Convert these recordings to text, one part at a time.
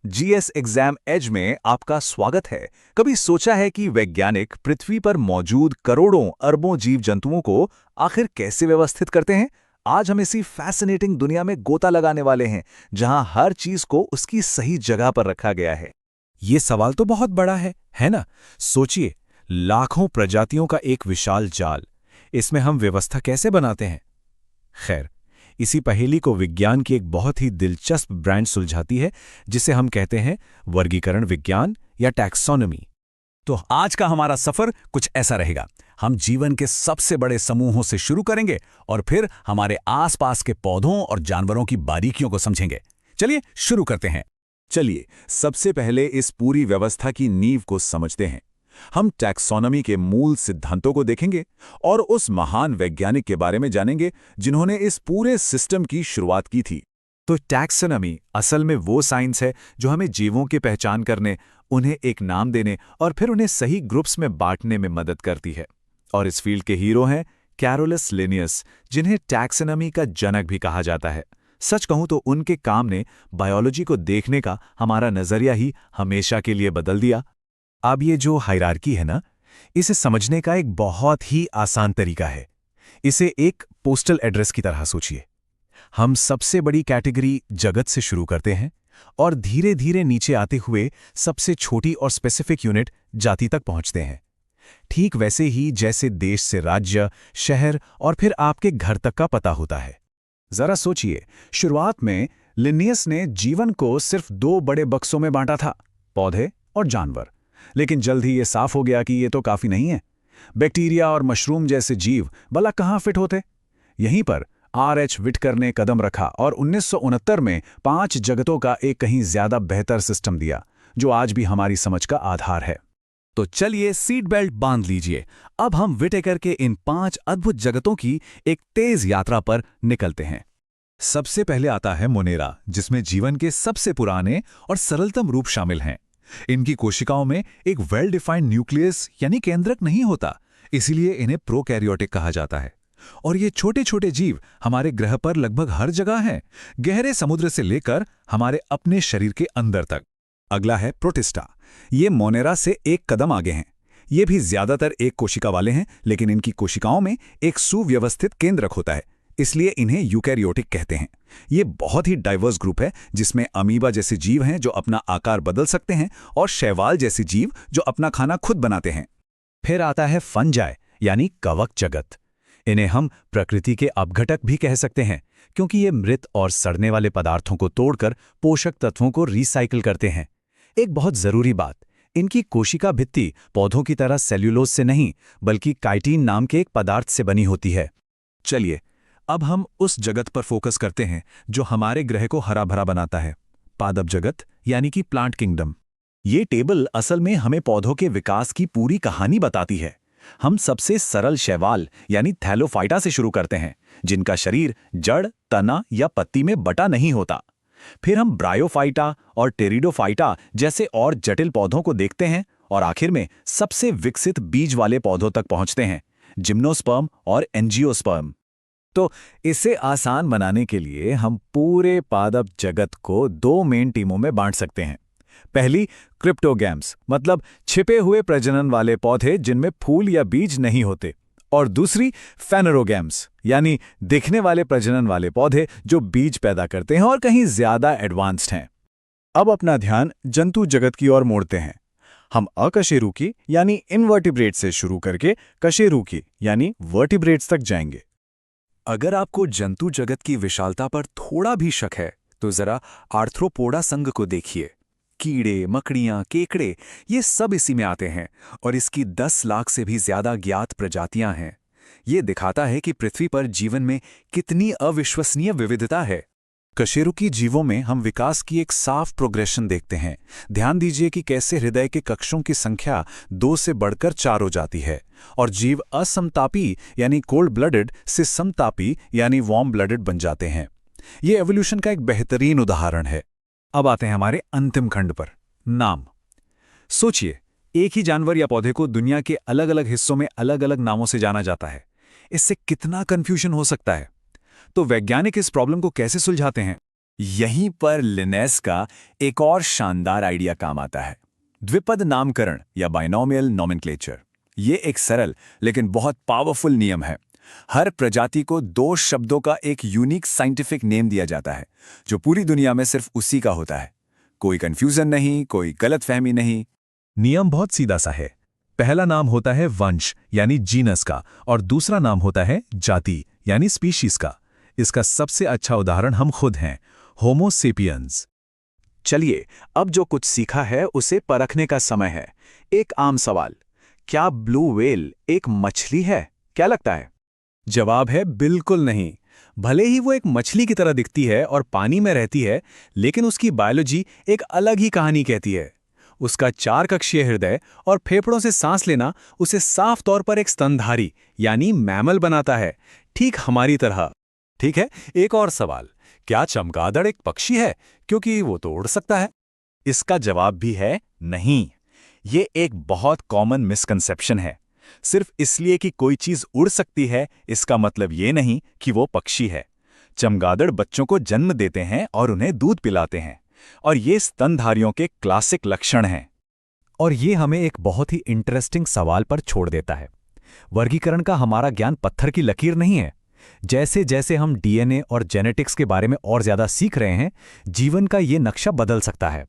GS exam as में आपका स्वागत है। कभी सोचा है कि वैज्ञानिक पृथ्वी पर मौजूद करोड़ों अरबों जीव जंतुओं को आखिर कैसे व्यवस्थित करते हैं? आज हम इसी फैसिनेटिंग दुनिया में गोता लगाने वाले हैं, जहां हर चीज को उसकी सही जगह पर रखा गया है। ये सवाल तो बहुत बड़ा है ना? सोचिए, लाखों प्रजातियों का एक विशाल जाल। इसमें हम व्यवस्था कैसे बनाते हैं? खैर, इसी पहेली को विज्ञान की एक बहुत ही दिलचस्प ब्रांच सुलझाती है, जिसे हम कहते हैं वर्गीकरण विज्ञान या टैक्सोनॉमी। तो आज का हमारा सफर कुछ ऐसा रहेगा। हम जीवन के सबसे बड़े समूहों से शुरू करेंगे और फिर हमारे आसपास के पौधों और जानवरों की बारीकियों को समझेंगे। चलिए शुरू करते हैं। चलिए, सबसे पहले इस पूरी व्यवस्था की नींव को समझते हैं। हम टैक्सोनॉमी के मूल सिद्धांतों को देखेंगे और उस महान वैज्ञानिक के बारे में जानेंगे जिन्होंने इस पूरे सिस्टम की शुरुआत की थी। तो टैक्सोनॉमी असल में वो साइंस है जो हमें जीवों की पहचान करने, उन्हें एक नाम देने और फिर उन्हें सही ग्रुप्स में बांटने में मदद करती है। और इस फील्ड के हीरो हैं कैरोलस लिनियस, जिन्हें टैक्सोनॉमी का जनक भी कहा जाता है। सच कहूं तो उनके काम ने बायोलॉजी को देखने का हमारा नजरिया ही हमेशा के लिए बदल दिया। अब ये जो हायरार्की है ना, इसे समझने का एक बहुत ही आसान तरीका है। इसे एक पोस्टल एड्रेस की तरह सोचिए। हम सबसे बड़ी कैटेगरी जगत से शुरू करते हैं और धीरे धीरे नीचे आते हुए सबसे छोटी और स्पेसिफिक यूनिट जाति तक पहुंचते हैं। ठीक वैसे ही जैसे देश से राज्य, शहर और फिर आपके घर तक का पता होता है। जरा सोचिए, शुरुआत में लिनियस ने जीवन को सिर्फ दो बड़े बक्सों में बांटा था, पौधे और जानवर। लेकिन जल्द ही ये साफ हो गया कि ये तो काफी नहीं है। बैक्टीरिया और मशरूम जैसे जीव भला कहाँ फिट होते? यहीं पर आर.एच. विटकर ने कदम रखा और 1969 में 5 जगतों का एक कहीं ज्यादा बेहतर सिस्टम दिया, जो आज भी हमारी समझ का आधार है। तो चलिए सीट बेल्ट बांध लीजिए। अब हम विटेकर के इन 5 अद्भुत जगतों की एक तेज यात्रा पर निकलते हैं। सबसे पहले आता है मोनेरा, जिसमें जीवन के सबसे पुराने और सरलतम रूप शामिल हैं। इनकी कोशिकाओं में एक वेल डिफाइंड न्यूक्लियस यानी केंद्रक नहीं होता, इसीलिए इन्हें प्रोकैरियोटिक कहा जाता है। और ये छोटे छोटे जीव हमारे ग्रह पर लगभग हर जगह हैं, गहरे समुद्र से लेकर हमारे अपने शरीर के अंदर तक। अगला है प्रोटिस्टा। ये मोनेरा से एक कदम आगे हैं। ये भी ज्यादातर एक कोशिका वाले हैं, लेकिन इनकी कोशिकाओं में एक सुव्यवस्थित केंद्रक होता है, इसलिए इन्हें यूकैरियोटिक कहते हैं। ये बहुत ही डाइवर्स ग्रुप है, जिसमें अमीबा जैसे जीव हैं जो अपना आकार बदल सकते हैं और शैवाल जैसे जीव जो अपना खाना खुद बनाते हैं। फिर आता है फंजाई यानी कवक जगत। इन्हें हम प्रकृति के अपघटक भी कह सकते हैं, क्योंकि ये मृत और सड़ने वाले पदार्थों को तोड़कर पोषक तत्वों को रिसाइकिल करते हैं। एक बहुत जरूरी बात, इनकी कोशिका भित्ति पौधों की तरह सेल्यूलोज से नहीं, बल्कि काइटिन नाम के एक पदार्थ से बनी होती है। चलिए, अब हम उस जगत पर फोकस करते हैं जो हमारे ग्रह को हरा भरा बनाता है, पादप जगत यानी कि प्लांट किंगडम। ये टेबल असल में हमें पौधों के विकास की पूरी कहानी बताती है। हम सबसे सरल शैवाल यानी थैलोफाइटा से शुरू करते हैं, जिनका शरीर जड़, तना या पत्ती में बटा नहीं होता। फिर हम ब्रायोफाइटा और टेरिडोफाइटा जैसे और जटिल पौधों को देखते हैं और आखिर में सबसे विकसित बीज वाले पौधों तक पहुंचते हैं, जिम्नोस्पर्म और एंजियोस्पर्म। तो इसे आसान बनाने के लिए हम पूरे पादप जगत को 2 मेन टीमों में बांट सकते हैं। पहली, क्रिप्टोगैम्स, मतलब छिपे हुए प्रजनन वाले पौधे जिनमें फूल या बीज नहीं होते, और दूसरी फेनरोगैम्स, यानी दिखने वाले प्रजनन वाले पौधे जो बीज पैदा करते हैं और कहीं ज्यादा एडवांस्ड हैं। अब अपना ध्यान जंतु जगत की ओर मोड़ते हैं। हम अकशेरुकी यानी इनवर्टिब्रेट्स से शुरू करके कशेरुकी यानी वर्टिब्रेट्स तक जाएंगे। अगर आपको जंतु जगत की विशालता पर थोड़ा भी शक है, तो जरा आर्थ्रोपोडा संघ को देखिए। कीड़े, मकड़ियां, केकड़े, ये सब इसी में आते हैं और इसकी 10 लाख से भी ज्यादा ज्ञात प्रजातियां हैं। ये दिखाता है कि पृथ्वी पर जीवन में कितनी अविश्वसनीय विविधता है। कशेरुकी जीवों में हम विकास की एक साफ प्रोग्रेशन देखते हैं। ध्यान दीजिए कि कैसे हृदय के कक्षों की संख्या 2 से बढ़कर 4 हो जाती है और जीव असमतापी यानी कोल्ड ब्लडेड से समतापी यानी वार्म ब्लडेड बन जाते हैं। ये एवोल्यूशन का एक बेहतरीन उदाहरण है। अब आते हैं हमारे अंतिम खंड पर, नाम। सोचिए, एक ही जानवर या पौधे को दुनिया के अलग अलग हिस्सों में अलग अलग नामों से जाना जाता है। इससे कितना कंफ्यूजन हो सकता है। तो वैज्ञानिक इस प्रॉब्लम को कैसे सुलझाते हैं? यहीं पर लिनेस का एक और शानदार आइडिया काम आता है, द्विपद नामकरण या बाइनोमियल नोमेनक्लेचर। ये एक सरल लेकिन बहुत पावरफुल नियम है। हर प्रजाति को 2 शब्दों का एक यूनिक साइंटिफिक नेम दिया जाता है, जो पूरी दुनिया में सिर्फ उसी का होता है। कोई कंफ्यूजन नहीं, कोई गलतफहमी नहीं। नियम बहुत सीधा सा है। पहला नाम होता है वंश यानी जीनस का और दूसरा नाम होता है जाति यानी स्पीशीज का। इसका सबसे अच्छा उदाहरण हम खुद हैं, होमो सेपियंस। चलिए, अब जो कुछ सीखा है उसे परखने का समय है। एक आम सवाल, क्या ब्लू व्हेल एक मछली है? क्या लगता है? जवाब है बिल्कुल नहीं। भले ही वो एक मछली की तरह दिखती है और पानी में रहती है, लेकिन उसकी बायोलॉजी एक अलग ही कहानी कहती है। उसका 4 कक्षीय हृदय और फेफड़ों से सांस लेना उसे साफ तौर पर एक स्तनधारी यानी मैमल बनाता है, ठीक हमारी तरह। ठीक है, एक और सवाल, क्या चमगादड़ एक पक्षी है क्योंकि वो तो उड़ सकता है? इसका जवाब भी है नहीं। ये एक बहुत कॉमन मिसकंसेप्शन है। सिर्फ इसलिए कि कोई चीज उड़ सकती है, इसका मतलब ये नहीं कि वो पक्षी है। चमगादड़ बच्चों को जन्म देते हैं और उन्हें दूध पिलाते हैं, और ये स्तनधारियों के क्लासिक लक्षण हैं। और ये हमें एक बहुत ही इंटरेस्टिंग सवाल पर छोड़ देता है। वर्गीकरण का हमारा ज्ञान पत्थर की लकीर नहीं है। जैसे जैसे हम डीएनए और जेनेटिक्स के बारे में और ज्यादा सीख रहे हैं, जीवन का ये नक्शा बदल सकता है।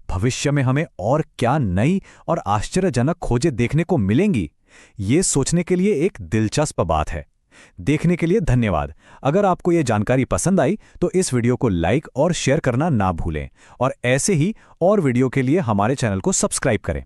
भविष्य में हमें और क्या नई और आश्चर्यजनक खोजें देखने को मिलेंगी, ये सोचने के लिए एक दिलचस्प बात है। देखने के लिए धन्यवाद। अगर आपको ये जानकारी पसंद आई तो इस वीडियो को लाइक और शेयर करना ना भूलें, और ऐसे ही और वीडियो के लिए हमारे चैनल को सब्सक्राइब करें।